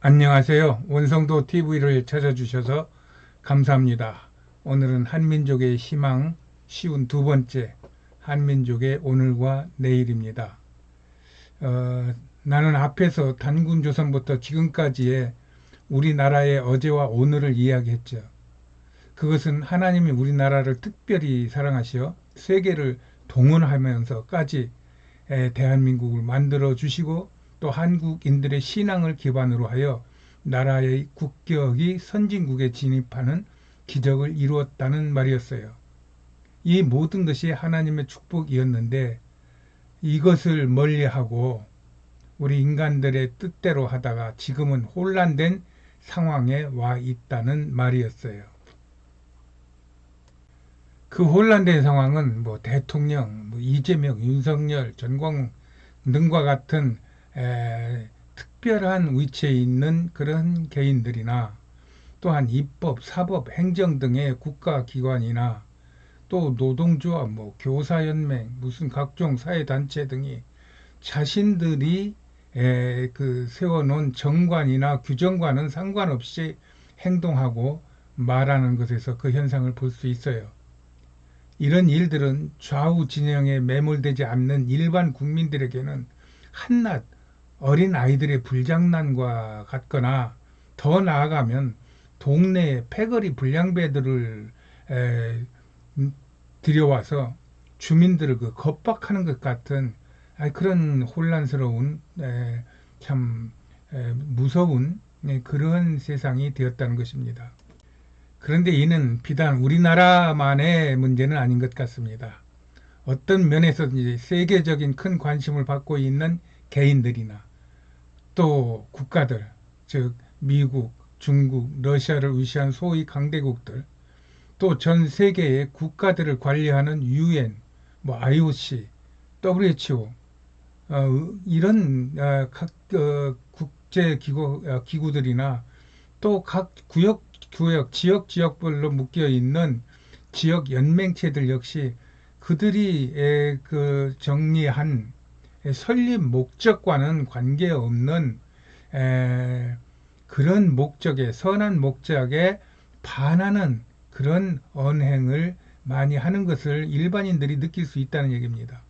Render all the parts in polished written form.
안녕하세요. 원성도 TV를 찾아주셔서 감사합니다. 오늘은 한민족의 희망 쉬운 두 번째 한민족의 오늘과 내일입니다. 나는 앞에서 단군조선부터 지금까지의 우리나라의 어제와 오늘을 이야기했죠. 그것은 하나님이 우리나라를 특별히 사랑하시어 세계를 동원하면서까지 대한민국을 만들어 주시고 또 한국인들의 신앙을 기반으로 하여 나라의 국격이 선진국에 진입하는 기적을 이루었다는 말이었어요. 이 모든 것이 하나님의 축복이었는데 이것을 멀리하고 우리 인간들의 뜻대로 하다가 지금은 혼란된 상황에 와 있다는 말이었어요. 그 혼란된 상황은 뭐 대통령, 뭐 이재명, 윤석열, 전광훈 등과 같은 특별한 위치에 있는 그런 개인들이나 또한 입법, 사법, 행정 등의 국가기관이나 또 노동조합, 뭐 교사연맹, 무슨 각종 사회단체 등이 자신들이 그 세워놓은 정관이나 규정과는 상관없이 행동하고 말하는 것에서 그 현상을 볼 수 있어요. 이런 일들은 좌우 진영에 매몰되지 않는 일반 국민들에게는 한낱 어린 아이들의 불장난과 같거나 더 나아가면 동네에 패거리 불량배들을 에, 들여와서 주민들을 그 겁박하는 것 같은 그런 혼란스러운 참 무서운 그런 세상이 되었다는 것입니다. 그런데 이는 비단 우리나라만의 문제는 아닌 것 같습니다. 어떤 면에서든지 세계적인 큰 관심을 받고 있는 개인들이나 또 국가들, 즉 미국, 중국, 러시아를 위시한 소위 강대국들, 또 전 세계의 국가들을 관리하는 UN, 뭐 IOC, WHO 이런 각 국제 기구들이나 또 각 지역별로 묶여 있는 지역 연맹체들 역시 그들이 그 정리한 설립 목적과는 관계없는 그런 목적에 선한 목적에 반하는 그런 언행을 많이 하는 것을 일반인들이 느낄 수 있다는 얘기입니다.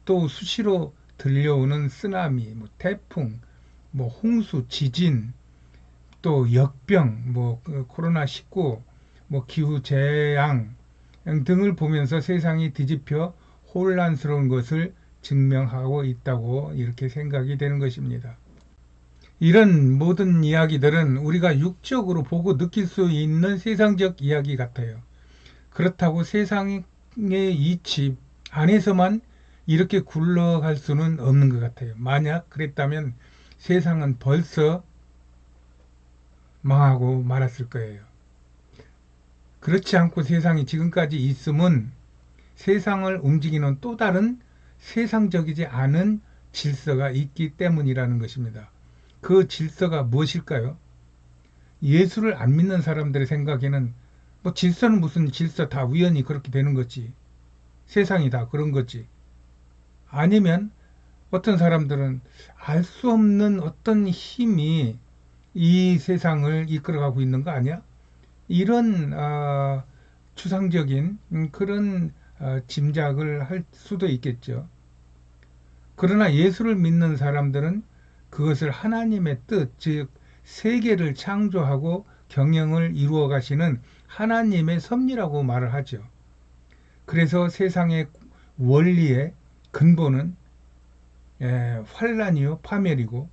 또 수시로 들려오는 쓰나미, 뭐 태풍, 뭐 홍수, 지진, 또 역병, 뭐 코로나19, 뭐 기후 재앙 등을 보면서 세상이 뒤집혀 혼란스러운 것을 증명하고 있다고 이렇게 생각이 되는 것입니다. 이런 모든 이야기들은 우리가 육적으로 보고 느낄 수 있는 세상적 이야기 같아요. 그렇다고 세상의 이치 안에서만 이렇게 굴러갈 수는 없는 것 같아요. 만약 그랬다면 세상은 벌써 망하고 말았을 거예요. 그렇지 않고 세상이 지금까지 있음은 세상을 움직이는 또 다른 세상적이지 않은 질서가 있기 때문이라는 것입니다. 그 질서가 무엇일까요? 예수를 안 믿는 사람들의 생각에는 뭐 질서는 무슨 질서 다 우연히 그렇게 되는 거지. 세상이 다 그런 거지. 아니면 어떤 사람들은 알 수 없는 어떤 힘이 이 세상을 이끌어가고 있는 거 아니야? 이런 추상적인 그런 짐작을 할 수도 있겠죠. 그러나 예수를 믿는 사람들은 그것을 하나님의 뜻, 즉 세계를 창조하고 경영을 이루어 가시는 하나님의 섭리라고 말을 하죠. 그래서 세상의 원리의 근본은 환란이요 파멸이고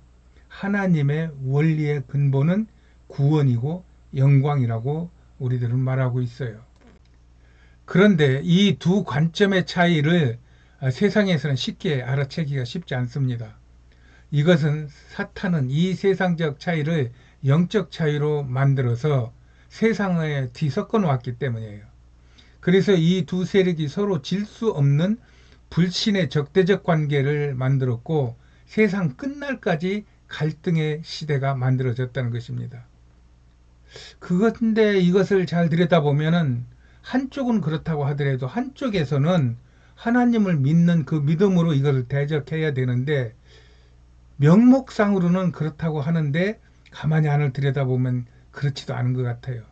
하나님의 원리의 근본은 구원이고 영광이라고 우리들은 말하고 있어요. 그런데 이 두 관점의 차이를 세상에서는 쉽게 알아채기가 쉽지 않습니다. 이것은 사탄은 이 세상적 차이를 영적 차이로 만들어서 세상에 뒤섞어 놓았기 때문이에요. 그래서 이 두 세력이 서로 질 수 없는 불신의 적대적 관계를 만들었고 세상 끝날까지 갈등의 시대가 만들어졌다는 것입니다. 그런데 이것을 잘 들여다보면은 한쪽은 그렇다고 하더라도 한쪽에서는 하나님을 믿는 그 믿음으로 이것을 대적해야 되는데 명목상으로는 그렇다고 하는데 가만히 안을 들여다보면 그렇지도 않은 것 같아요.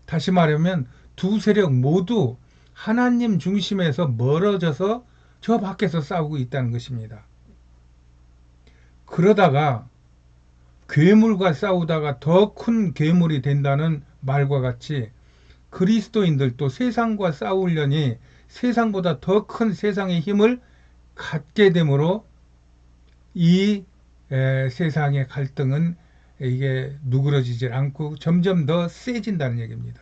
다시 말하면 두 세력 모두 하나님 중심에서 멀어져서 저 밖에서 싸우고 있다는 것입니다. 그러다가 괴물과 싸우다가 더 큰 괴물이 된다는 말과 같이 그리스도인들도 세상과 싸우려니 세상보다 더 큰 세상의 힘을 갖게 되므로 이 세상의 갈등은 이게 누그러지질 않고 점점 더 세진다는 얘기입니다.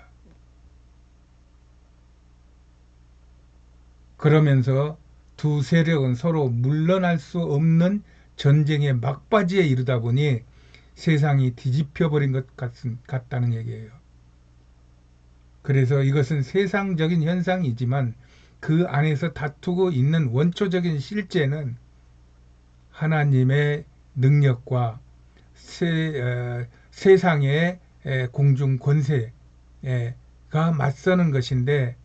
그러면서 두 세력은 서로 물러날 수 없는 전쟁의 막바지에 이르다 보니 세상이 뒤집혀 버린 것 같다는 얘기예요. 그래서 이것은 세상적인 현상이지만 그 안에서 다투고 있는 원초적인 실제는 하나님의 능력과 세상의 공중 권세가 맞서는 것인데,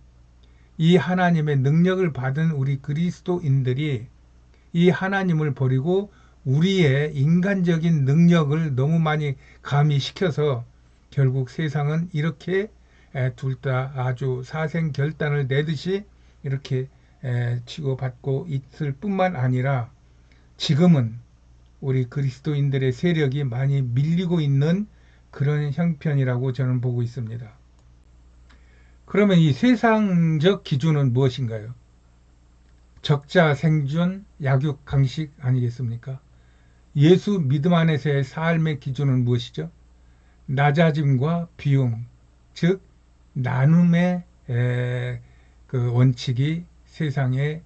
이 하나님의 능력을 받은 우리 그리스도인들이 이 하나님을 버리고 우리의 인간적인 능력을 너무 많이 가미시켜서 결국 세상은 이렇게 둘 다 아주 사생결단을 내듯이 이렇게 치고받고 있을 뿐만 아니라 지금은 우리 그리스도인들의 세력이 많이 밀리고 있는 그런 형편이라고 저는 보고 있습니다. 그러면 이 세상적 기준은 무엇인가요? 적자 생존, 약육 강식 아니겠습니까? 예수 믿음 안에서의 삶의 기준은 무엇이죠? 낮아짐과 비움, 즉 나눔의 그 원칙이 세상에서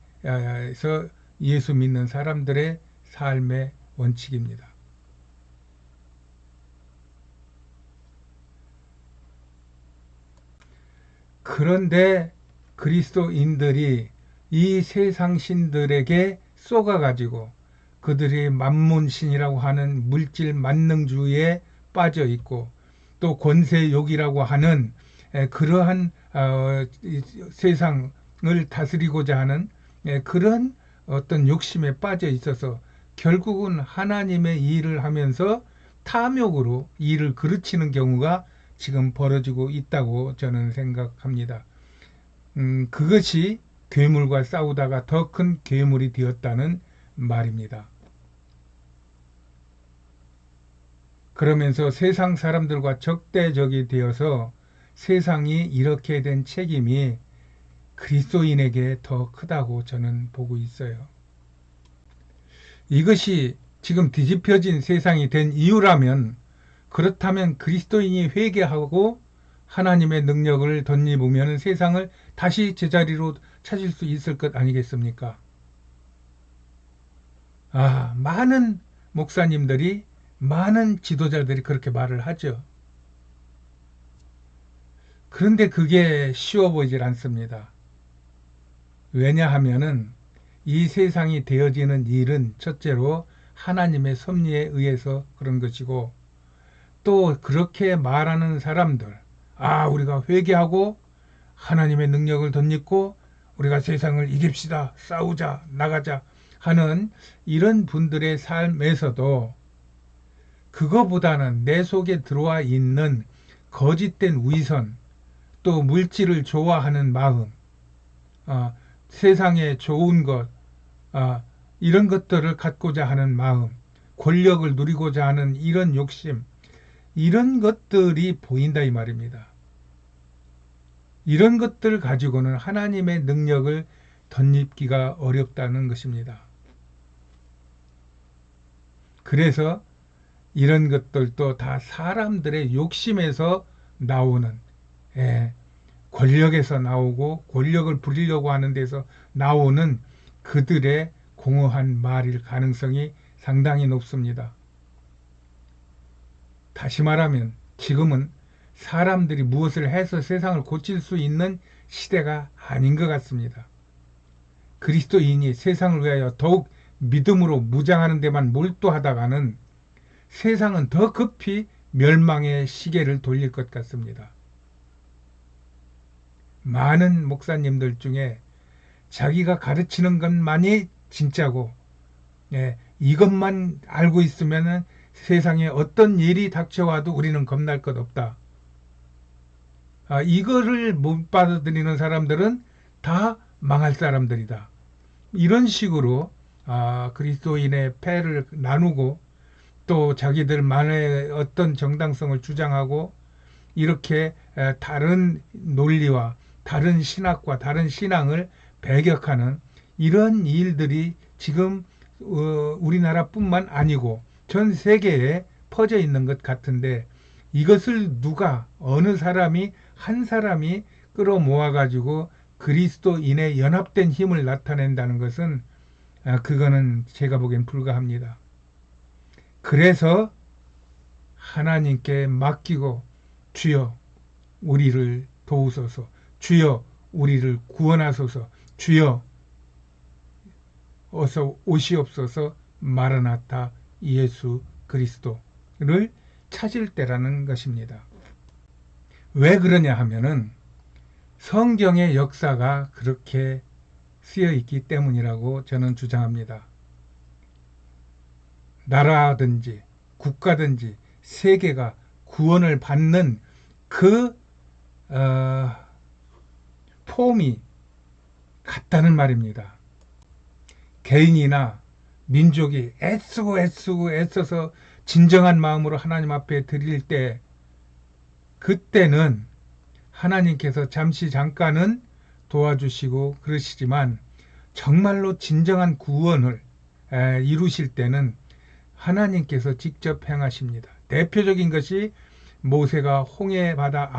예수 믿는 사람들의 삶의 원칙입니다. 그런데 그리스도인들이 이 세상 신들에게 쏘가가지고 그들이 만문신이라고 하는 물질 만능주의에 빠져 있고 또 권세욕이라고 하는 그러한 세상을 다스리고자 하는 그런 어떤 욕심에 빠져 있어서 결국은 하나님의 일을 하면서 탐욕으로 일을 그르치는 경우가 지금 벌어지고 있다고 저는 생각합니다. 그것이 괴물과 싸우다가 더 큰 괴물이 되었다는 말입니다. 그러면서 세상 사람들과 적대적이 되어서 세상이 이렇게 된 책임이 그리스도인에게 더 크다고 저는 보고 있어요. 이것이 지금 뒤집혀진 세상이 된 이유라면, 그렇다면 그리스도인이 회개하고 하나님의 능력을 덧입으면 세상을 다시 제자리로 찾을 수 있을 것 아니겠습니까? 많은 목사님들이, 많은 지도자들이 그렇게 말을 하죠. 그런데 그게 쉬워 보이질 않습니다. 왜냐하면은 이 세상이 되어지는 일은 첫째로 하나님의 섭리에 의해서 그런 것이고, 또 그렇게 말하는 사람들, 우리가 회개하고 하나님의 능력을 덧입고 우리가 세상을 이깁시다, 싸우자, 나가자 하는 이런 분들의 삶에서도 그거보다는 내 속에 들어와 있는 거짓된 위선, 또 물질을 좋아하는 마음, 세상에 좋은 것, 이런 것들을 갖고자 하는 마음, 권력을 누리고자 하는 이런 욕심, 이런 것들이 보인다 이 말입니다. 이런 것들 가지고는 하나님의 능력을 덧입기가 어렵다는 것입니다. 그래서 이런 것들도 다 사람들의 욕심에서 나오는, 권력에서 나오고 권력을 부리려고 하는 데서 나오는 그들의 공허한 말일 가능성이 상당히 높습니다. 다시 말하면 지금은 사람들이 무엇을 해서 세상을 고칠 수 있는 시대가 아닌 것 같습니다. 그리스도인이 세상을 위하여 더욱 믿음으로 무장하는 데만 몰두하다가는 세상은 더 급히 멸망의 시계를 돌릴 것 같습니다. 많은 목사님들 중에 자기가 가르치는 것만이 진짜고, 이것만 알고 있으면 세상에 어떤 일이 닥쳐와도 우리는 겁날 것 없다. 이거를 못 받아들이는 사람들은 다 망할 사람들이다. 이런 식으로 그리스도인의 패를 나누고 또 자기들만의 어떤 정당성을 주장하고 이렇게 다른 논리와 다른 신학과 다른 신앙을 배격하는 이런 일들이 지금 우리나라뿐만 아니고 전 세계에 퍼져 있는 것 같은데, 이것을 누가 어느 사람이 한 사람이 끌어모아 가지고 그리스도인의 연합된 힘을 나타낸다는 것은 그거는 제가 보기엔 불가합니다. 그래서 하나님께 맡기고 주여 우리를 도우소서, 주여 우리를 구원하소서, 주여 어서 오시옵소서, 마라나타 예수 그리스도를 찾을 때라는 것입니다. 왜 그러냐 하면은 성경의 역사가 그렇게 쓰여 있기 때문이라고 저는 주장합니다. 나라든지 국가든지 세계가 구원을 받는 그 폼이 같다는 말입니다. 개인이나 민족이 애써서 진정한 마음으로 하나님 앞에 드릴 때, 그때는 하나님께서 잠깐은 도와주시고 그러시지만 정말로 진정한 구원을 이루실 때는 하나님께서 직접 행하십니다. 대표적인 것이 모세가 홍해 바다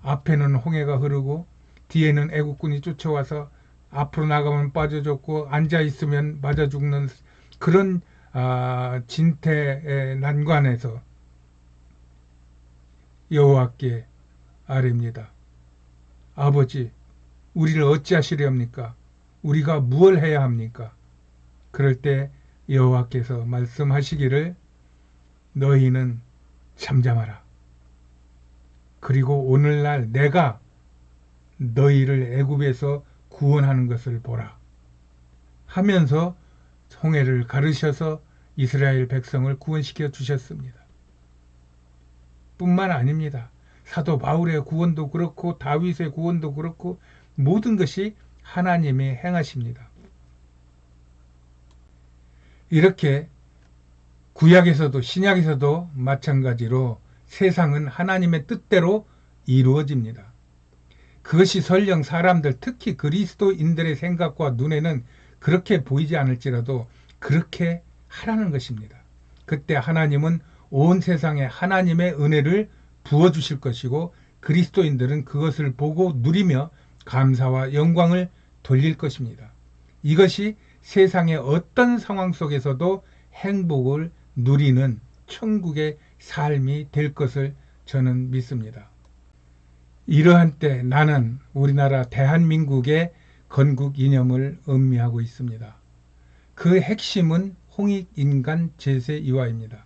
앞에는 홍해가 흐르고 뒤에는 애국군이 쫓아와서 앞으로 나가면 빠져 죽고 앉아 있으면 맞아 죽는 그런 진퇴의 난관에서 여호와께 아뢰입니다. 아버지, 우리를 어찌하시렵니까? 우리가 무엇을 해야 합니까? 그럴 때 여호와께서 말씀하시기를 너희는 잠잠하라. 그리고 오늘날 내가 너희를 애굽에서 구원하는 것을 보라 하면서 홍해를 가르셔서 이스라엘 백성을 구원시켜 주셨습니다. 뿐만 아닙니다. 사도 바울의 구원도 그렇고 다윗의 구원도 그렇고 모든 것이 하나님이 행하십니다. 이렇게 구약에서도 신약에서도 마찬가지로 세상은 하나님의 뜻대로 이루어집니다. 그것이 설령 사람들, 특히 그리스도인들의 생각과 눈에는 그렇게 보이지 않을지라도 그렇게 하라는 것입니다. 그때 하나님은 온 세상에 하나님의 은혜를 부어주실 것이고 그리스도인들은 그것을 보고 누리며 감사와 영광을 돌릴 것입니다. 이것이 세상의 어떤 상황 속에서도 행복을 누리는 천국의 삶이 될 것을 저는 믿습니다. 이러한 때 나는 우리나라 대한민국의 건국 이념을 의미하고 있습니다. 그 핵심은 홍익인간 제세이화입니다.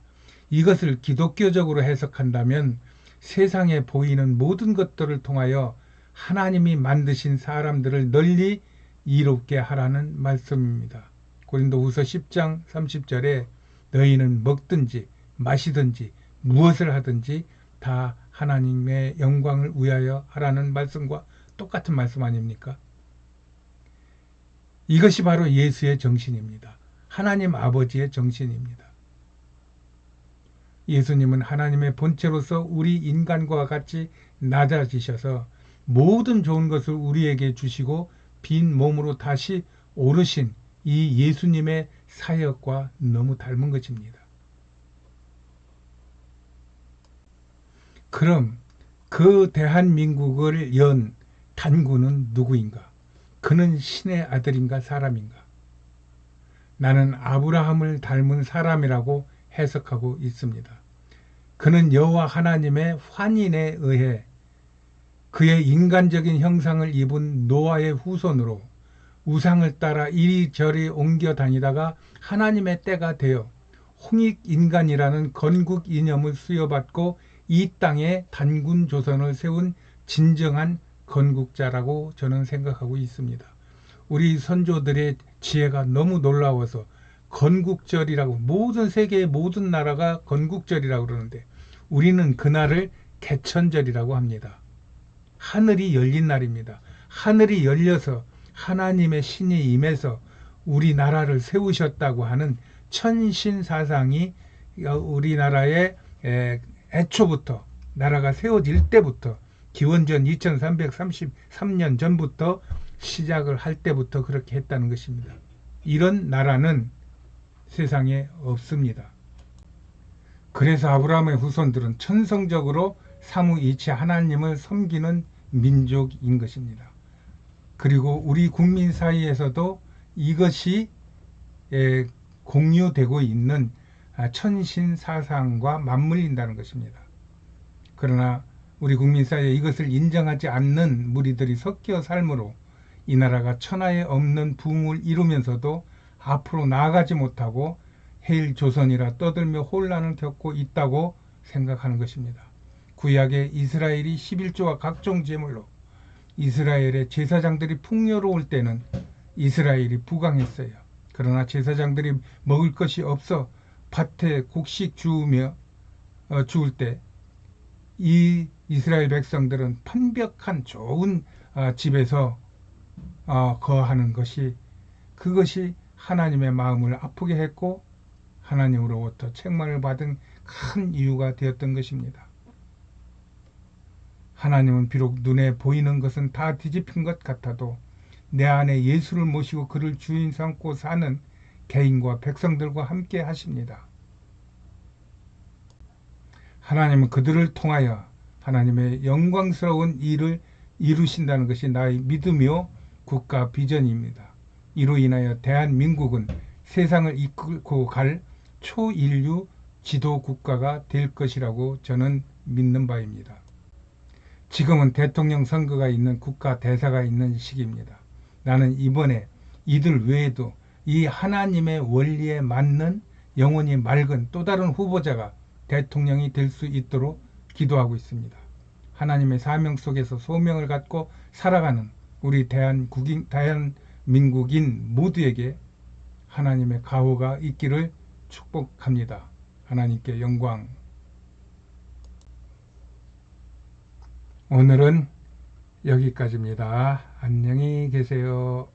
이것을 기독교적으로 해석한다면 세상에 보이는 모든 것들을 통하여 하나님이 만드신 사람들을 널리 이롭게 하라는 말씀입니다. 고린도후서 10장 30절에 너희는 먹든지 마시든지 무엇을 하든지 다 하나님의 영광을 위하여 하라는 말씀과 똑같은 말씀 아닙니까? 이것이 바로 예수의 정신입니다. 하나님 아버지의 정신입니다. 예수님은 하나님의 본체로서 우리 인간과 같이 낮아지셔서 모든 좋은 것을 우리에게 주시고 빈 몸으로 다시 오르신 이 예수님의 사역과 너무 닮은 것입니다. 그럼 그 대한민국을 연 단군은 누구인가? 그는 신의 아들인가 사람인가? 나는 아브라함을 닮은 사람이라고 해석하고 있습니다. 그는 여호와 하나님의 환인에 의해 그의 인간적인 형상을 입은 노아의 후손으로 우상을 따라 이리저리 옮겨 다니다가 하나님의 때가 되어 홍익인간이라는 건국 이념을 수여받고 이 땅에 단군 조선을 세운 진정한 건국자라고 저는 생각하고 있습니다. 우리 선조들의 지혜가 너무 놀라워서 건국절이라고, 모든 세계의 모든 나라가 건국절이라고 그러는데 우리는 그날을 개천절이라고 합니다. 하늘이 열린 날입니다. 하늘이 열려서 하나님의 신이 임해서 우리나라를 세우셨다고 하는 천신사상이 우리나라의 애초부터, 나라가 세워질 때부터, 기원전 2333년 전부터 시작을 할 때부터 그렇게 했다는 것입니다. 이런 나라는 세상에 없습니다. 그래서 아브라함의 후손들은 천성적으로 삼위일체 하나님을 섬기는 민족인 것입니다. 그리고 우리 국민 사이에서도 이것이 공유되고 있는 천신 사상과 맞물린다는 것입니다. 그러나 우리 국민 사이에 이것을 인정하지 않는 무리들이 섞여 삶으로 이 나라가 천하에 없는 부흥을 이루면서도 앞으로 나아가지 못하고 해일 조선이라 떠들며 혼란을 겪고 있다고 생각하는 것입니다. 구약의 이스라엘이 11조와 각종 제물로 이스라엘의 제사장들이 풍요로울 때는 이스라엘이 부강했어요. 그러나 제사장들이 먹을 것이 없어 밭에 곡식 주우며 주울 때 이 이스라엘 백성들은 판벽한 좋은 집에서 거하는 것이, 그것이 하나님의 마음을 아프게 했고 하나님으로부터 책망을 받은 큰 이유가 되었던 것입니다. 하나님은 비록 눈에 보이는 것은 다 뒤집힌 것 같아도 내 안에 예수를 모시고 그를 주인 삼고 사는 개인과 백성들과 함께 하십니다. 하나님은 그들을 통하여 하나님의 영광스러운 일을 이루신다는 것이 나의 믿음이요 국가 비전입니다. 이로 인하여 대한민국은 세상을 이끌고 갈 초인류 지도 국가가 될 것이라고 저는 믿는 바입니다. 지금은 대통령 선거가 있는 국가 대사가 있는 시기입니다. 나는 이번에 이들 외에도 이 하나님의 원리에 맞는 영혼이 맑은 또 다른 후보자가 대통령이 될 수 있도록 기도하고 있습니다. 하나님의 사명 속에서 소명을 갖고 살아가는 우리 대한민국인 모두에게 하나님의 가호가 있기를 축복합니다. 하나님께 영광. 오늘은 여기까지입니다. 안녕히 계세요.